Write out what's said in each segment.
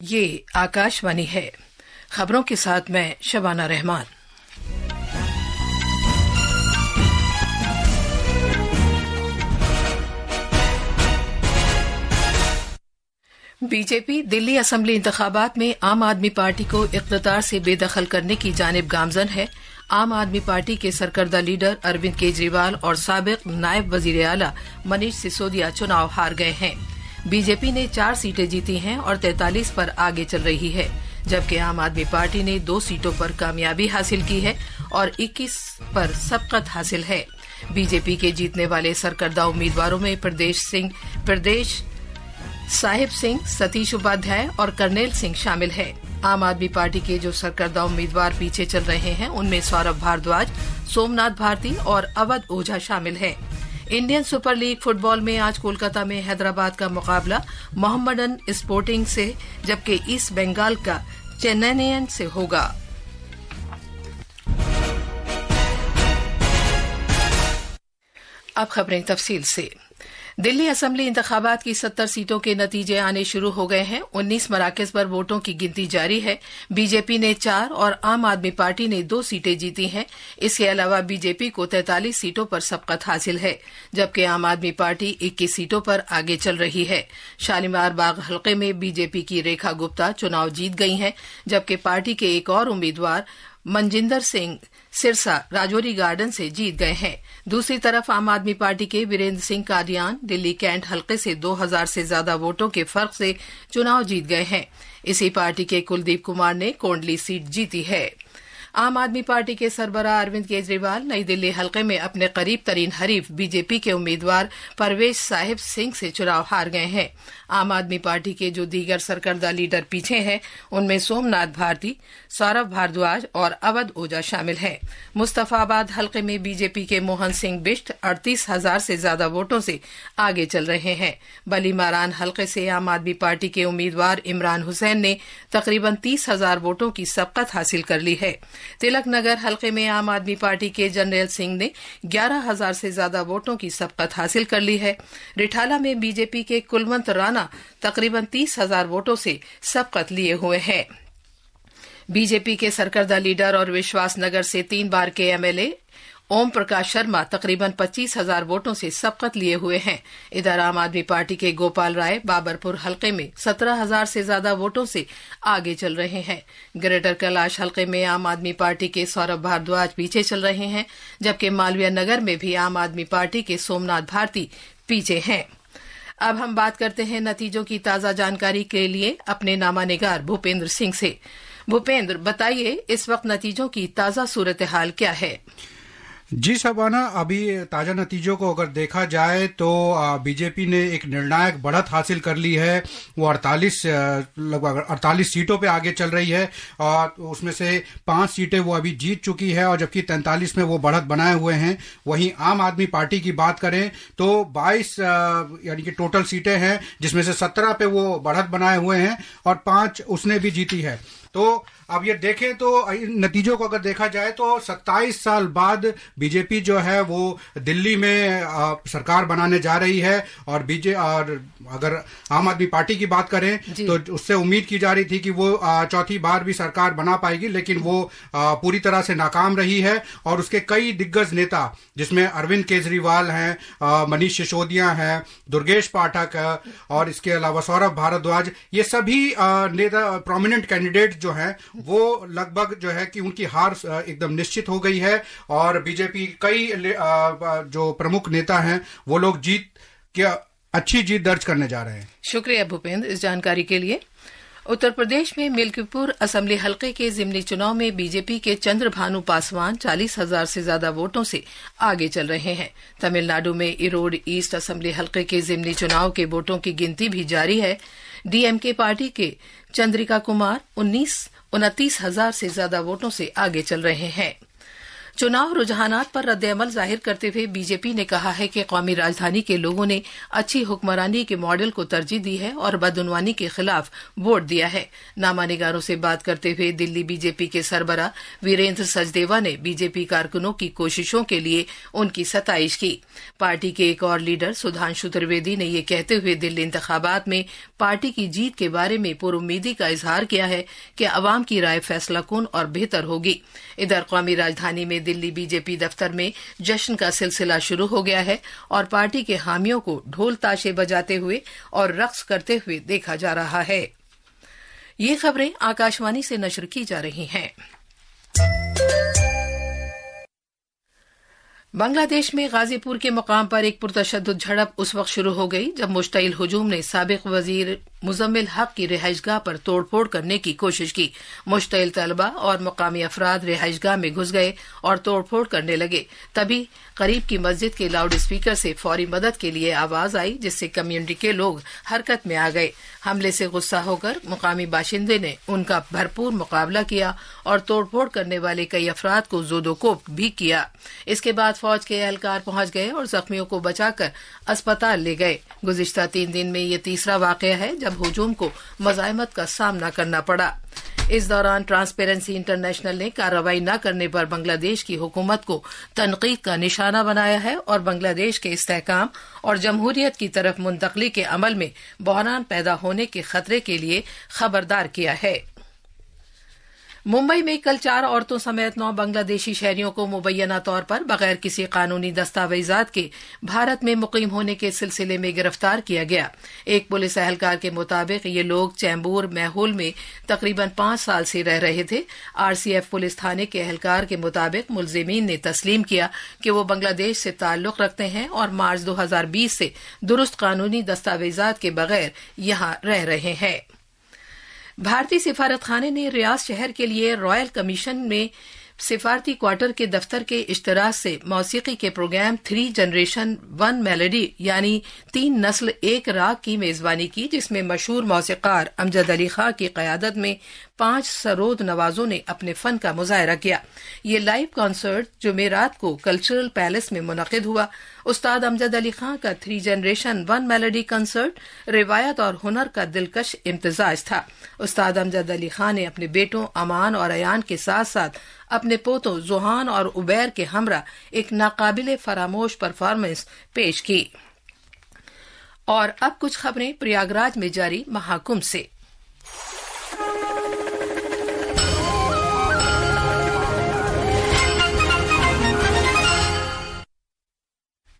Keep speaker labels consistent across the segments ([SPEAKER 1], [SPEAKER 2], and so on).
[SPEAKER 1] ये आकाशवाणी है। खबरों के साथ मैं शबाना रहमान। बीजेपी दिल्ली असेंबली इंतखाबात में आम आदमी पार्टी को इख्तियार से बेदखल करने की जानिब गामजन है। आम आदमी पार्टी के सरकर्दा लीडर अरविंद केजरीवाल और साबिक नायब वजीर आला मनीष सिसोदिया चुनाव हार गए हैं। बीजेपी ने 4 सीटें जीती हैं और 43 पर आगे चल रही है, जबकि आम आदमी पार्टी ने 2 सीटों पर कामयाबी हासिल की है और 21 पर सबकत हासिल है। बीजेपी के जीतने वाले सरकर्दा उम्मीदवारों में प्रदेश साहिब सिंह, सतीश उपाध्याय और करनेल सिंह शामिल हैं। आम आदमी पार्टी के जो सरकर्दा उम्मीदवार पीछे चल रहे हैं उनमें सौरभ भारद्वाज, सोमनाथ भारती और अवध ओझा शामिल हैं। इंडियन सुपर लीग फुटबॉल में आज कोलकाता में हैदराबाद का मुकाबला मोहम्मडन स्पोर्टिंग से, जबकि ईस्ट बंगाल का चेन्नईयन से होगा। अब खबरें तफसील से। दिल्ली असेंबली इंतखाबात की 70 सीटों के नतीजे आने शुरू हो गए हैं। 19 मराकज पर वोटों की गिनती जारी है। बीजेपी ने 4 और आम आदमी पार्टी ने 2 सीटें जीती हैं। इसके अलावा बीजेपी को 43 सीटों पर सबकत हासिल है, जबकि आम आदमी पार्टी 21 सीटों पर आगे चल रही है। शालीमार बाग हलके में बीजेपी की रेखा गुप्ता चुनाव जीत गई हैं, जबकि पार्टी के एक और उम्मीदवार मनजिंदर सिंह सिरसा राजौरी गार्डन से जीत गए हैं। दूसरी तरफ आम आदमी पार्टी के वीरेंद्र सिंह कादियान दिल्ली कैंट हलके से 2000 से ज्यादा वोटों के फर्क से चुनाव जीत गए हैं। इसी पार्टी के कुलदीप कुमार ने कोंडली सीट जीती है। आम आदमी पार्टी के सरबराह अरविंद केजरीवाल नई दिल्ली हलके में अपने करीब तरीन हरीफ बीजेपी के उम्मीदवार परवेज साहिब सिंह से चुनाव हार गए हैं। आम आदमी पार्टी के जो दीगर सरकर्दा लीडर पीछे हैं उनमें सोमनाथ भारती, सौरभ भारद्वाज और अवध ओझा शामिल हैं। मुस्तफाबाद हलके में बीजेपी के मोहन सिंह बिष्ट 38,000 से ज्यादा वोटों से आगे चल रहे हैं। बलीमारान हलके से आम आदमी पार्टी के उम्मीदवार इमरान हुसैन ने तकरीबन 30,000 वोटों की सबकत हासिल कर ली है। तिलक नगर हलके में आम आदमी पार्टी के जनरल सिंह ने 11,000 से ज्यादा वोटों की सबकत हासिल कर ली है। रिठाला में बीजेपी के कुलवंत राणा तकरीबन 30,000 वोटों से सबकत लिए हुए हैं। बीजेपी के सरकर्दा लीडर और विश्वास नगर से 3 बार के एमएलए ओम प्रकाश शर्मा तकरीबन 25,000 वोटों से सबकत लिए हुए हैं। इधर आम आदमी पार्टी के गोपाल राय बाबरपुर हलके में 17,000 से ज्यादा वोटों से आगे चल रहे हैं। ग्रेटर कैलाश हलके में आम आदमी पार्टी के सौरभ भारद्वाज पीछे चल रहे हैं, जबकि मालवीय नगर में भी आम आदमी पार्टी के सोमनाथ भारती पीछे हैं। अब हम बात करते हैं नतीजों की ताजा जानकारी के लिए अपने नामानिगार भूपेंद्र सिंह से। भूपेंद्र, बताइए इस वक्त नतीजों की ताजा सूरत हाल क्या है?
[SPEAKER 2] जी शबाना, अभी ताजा नतीजों को अगर देखा जाए तो बीजेपी ने एक निर्णायक बढ़त हासिल कर ली है। वो लगभग 48 सीटों पे आगे चल रही है और उसमें से 5 सीटें वो अभी जीत चुकी है और जबकि 43 में वो बढ़त बनाए हुए हैं। वहीं आम आदमी पार्टी की बात करें तो 22 यानी कि टोटल सीटें हैं, जिसमें से 17 पे वो बढ़त बनाए हुए हैं और 5 उसने भी जीती है। तो अब ये देखें तो नतीजों को अगर देखा जाए तो 27 साल बाद बीजेपी जो है वो दिल्ली में सरकार बनाने जा रही है और अगर आम आदमी पार्टी की बात करें तो उससे उम्मीद की जा रही थी कि वो चौथी बार भी सरकार बना पाएगी, लेकिन वो पूरी तरह से नाकाम रही है। और उसके कई दिग्गज नेता, जिसमें अरविंद केजरीवाल हैं, मनीष सिसोदिया हैं, दुर्गेश पाठक और इसके अलावा सौरभ भारद्वाज, ये सभी नेता प्रोमिनेंट कैंडिडेट जो हैं वो लगभग जो है कि उनकी हार एकदम निश्चित हो गई है और बीजेपी कई जो प्रमुख नेता हैं वो लोग अच्छी जीत दर्ज करने जा रहे हैं।
[SPEAKER 1] शुक्रिया भूपेंद्र इस जानकारी के लिए। उत्तर प्रदेश में मिल्कीपुर असेंबली हलके के जिमनी चुनाव में बीजेपी के चंद्रभानु पासवान 40,000 से ज्यादा वोटों से आगे चल रहे हैं। तमिलनाडु में इरोड ईस्ट असेंबली हलके के जिमनी चुनाव के वोटों की गिनती भी जारी है। डीएमके पार्टी के चंद्रिका कुमार 29,000 से ज्यादा वोटों से आगे चल रहे हैं। चुनाव रुझानात पर रद्द-ए-अमल जाहिर करते हुए बीजेपी ने कहा है कि कौमी राजधानी के लोगों ने अच्छी हुक्मरानी के मॉडल को तरजीह दी है और बदउनवानी के खिलाफ वोट दिया है। नामानिगारों से बात करते हुए दिल्ली बीजेपी के सरबराह वीरेंद्र सचदेवा ने बीजेपी कारकुनों की कोशिशों के लिए उनकी सताइश की। पार्टी के एक और लीडर सुधांशु त्रिवेदी ने यह कहते हुए दिल्ली इंतखाबात में पार्टी की जीत के बारे में पुरुम्मीदी का इजहार किया है कि अवाम की राय फैसला कुन और बेहतर होगी। इधर कौमी राजधानी में दिल्ली बीजेपी दफ्तर में जश्न का सिलसिला शुरू हो गया है और पार्टी के हामियों को ढोल ताशे बजाते हुए और रक्स करते हुए देखा जा रहा है। ये खबरें आकाशवाणी से नशर की जा रही हैं। बांग्लादेश में गाजीपुर के मुकाम पर एक पुरतशद्दुद झड़प उस वक्त शुरू हो गई जब मुश्तइल हुजूम ने साबिक वजीर मुजम्मिल हक की रिहाइशगाह पर तोड़फोड़ करने की कोशिश की। मुश्तइल तलबा और मुकामी अफराद रिहाइशगाह में घुस गए और तोड़फोड़ करने लगे। तभी करीब की मस्जिद के लाउड स्पीकर से फौरी मदद के लिए आवाज आई, जिससे कम्युनिटी के लोग हरकत में आ गए। हमले से गुस्सा होकर मुकामी बाशिंदे ने उनका भरपूर मुकाबला किया और तोड़फोड़ करने वाले कई अफराद को जोदोकोप भी किया। इसके बाद फौज के एहलकार पहुंच गए और जख्मियों को बचाकर अस्पताल ले गए। गुज़िश्ता 3 दिन में ये तीसरा वाकया है जब हुजूम को मज़ाहमत का सामना करना पड़ा। इस दौरान ट्रांसपेरेंसी इंटरनेशनल ने कार्रवाई न करने पर बांग्लादेश की हुकूमत को तनकीद का निशाना बनाया है और बांग्लादेश के इस्तेहकाम और जमहूरियत की तरफ मुंतकली के अमल में बहरान पैदा होने के खतरे के लिए खबरदार किया है। मुंबई में कल 4 औरतों समेत 9 बांग्लादेशी शहरियों को मुबैना तौर पर बगैर किसी कानूनी दस्तावेजात के भारत में मुकीम होने के सिलसिले में गिरफ्तार किया गया। एक पुलिस एहलकार के मुताबिक ये लोग चैम्बूर मैहुल में तकरीबन 5 साल से रह रहे थे। आरसीएफ पुलिस थाने के एहलकार के मुताबिक मुलजिमीन ने तस्लीम किया कि वो बांग्लादेश से ताल्लुक रखते हैं और मार्च 2020 से दुरुस्त कानूनी दस्तावेजात के बगैर यहां रह रहे हैं। भारतीय सिफारतखाने ने रियाद शहर के लिए रॉयल कमीशन में सिफारती क्वार्टर के दफ्तर के इश्तराक से मौसीकी के प्रोग्राम 3 जनरेशन 1 मेलोडी यानी 3 नस्ल 1 राग की मेजबानी की, जिसमें मशहूर मौसीकार अमजद अली खां की क़यादत में 5 सरोद नवाजों ने अपने फन का मुजाहरा किया। ये लाइव कॉन्सर्ट जुमेरात को कल्चरल पैलेस में मुनक़िद हुआ। उस्ताद अमजद अली खां का 3 जनरेशन 1 मेलोडी कंसर्ट रिवायत और हुनर का दिलकश इम्तिजाज था। उस्ताद अमजद अली खां ने अपने बेटों अमान और अयान के साथ साथ अपने पोतों जुहान और उबैर के हमरा एक नाकाबिले फरामोश परफॉर्मेंस पेश की। और अब कुछ खबरें प्रयागराज में जारी महाकुंभ से।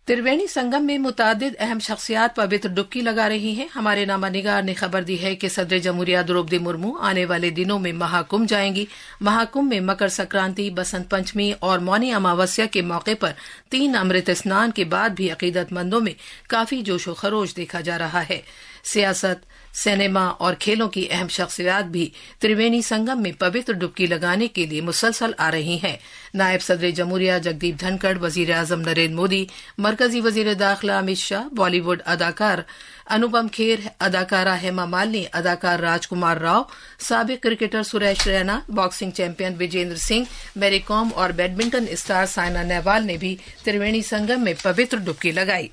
[SPEAKER 1] त्रिवेणी संगम में मुतादिद अहम शख्सियात पवित्र डुबकी लगा रही हैं। हमारे नामानिगार ने खबर दी है कि सदर जमहूरिया द्रौपदी मुर्मू आने वाले दिनों में महाकुंभ जाएंगी। महाकुंभ में मकर संक्रांति, बसंत पंचमी और मौनी अमावस्या के मौके पर 3 अमृत स्नान के बाद भी अकीदतमंदों में काफी जोशो खरोश देखा जा रहा है। सियासत, सिनेमा और खेलों की अहम शख्सियात भी त्रिवेणी संगम में पवित्र डुबकी लगाने के लिए मुसलसल आ रही हैं। नायब सदर जमहूरिया जगदीप धनखड़, वजीर आजम नरेंद्र मोदी, मरकजी वजीर दाखिला अमित शाह, बॉलीवुड अदाकार अनुपम खेर, अदाकारा हेमा मालिनी, अदाकार राजकुमार राव, साबिक cricketer Suresh Raina, boxing champion Vijender Singh, Mary Kom और बैडमिंटन स्टार साइना नेहवाल ने भी त्रिवेणी संगम में पवित्र डुबकी लगाई।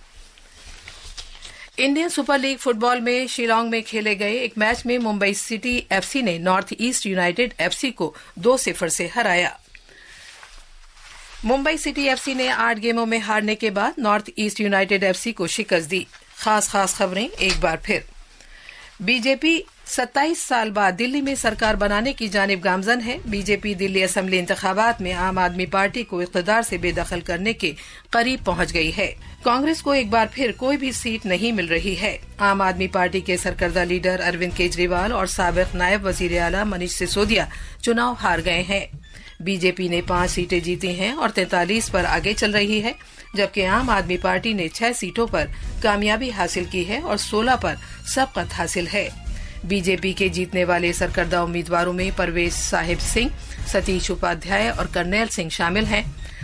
[SPEAKER 1] इंडियन सुपर लीग फुटबॉल में शिलांग में खेले गए एक मैच में मुंबई सिटी एफसी ने नॉर्थ ईस्ट यूनाइटेड एफसी को 2-0 से हराया। मुंबई सिटी एफसी ने 8 गेमों में हारने के बाद नॉर्थ ईस्ट यूनाइटेड एफसी को शिकस्त दी। खास खबरें एक बार फिर। बीजेपी 27 साल बाद दिल्ली में सरकार बनाने की जानिब गामजन है। बीजेपी दिल्ली असेंबली इंतखाबात में आम आदमी पार्टी को इख्तिदार से बेदखल करने के करीब पहुंच गई है। कांग्रेस को एक बार फिर कोई भी सीट नहीं मिल रही है। आम आदमी पार्टी के सरकर्दा लीडर अरविंद केजरीवाल और साबिक नायब वजीर आला मनीष सिसोदिया चुनाव हार गए हैं। बीजेपी ने 5 सीटें जीती हैं और 43 पर आगे चल रही है, जबकि आम आदमी पार्टी ने 6 सीटों पर कामयाबी हासिल की है और 16 पर सबकत हासिल है। बीजेपी के जीतने वाले सरकर्दा उम्मीदवारों में परवेज साहिब सिंह, सतीश उपाध्याय और करनैल सिंह शामिल हैं।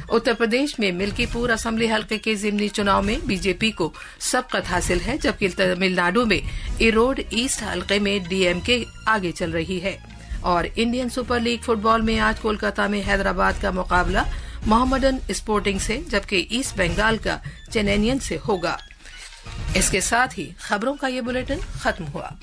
[SPEAKER 1] उत्तर प्रदेश में मिल्कीपुर असेंबली हल्के के जिमनी चुनाव में बीजेपी को सबकत हासिल है, जबकि तमिलनाडु में इरोड ईस्ट हल्के में डीएमके आगे चल रही है। और इंडियन सुपर लीग फुटबॉल में आज कोलकाता में हैदराबाद का मुकाबला मोहम्मडन स्पोर्टिंग से, जबकि ईस्ट बंगाल का चेन्नईयन से होगा। इसके साथ ही खबरों का ये बुलेटिन खत्म हुआ।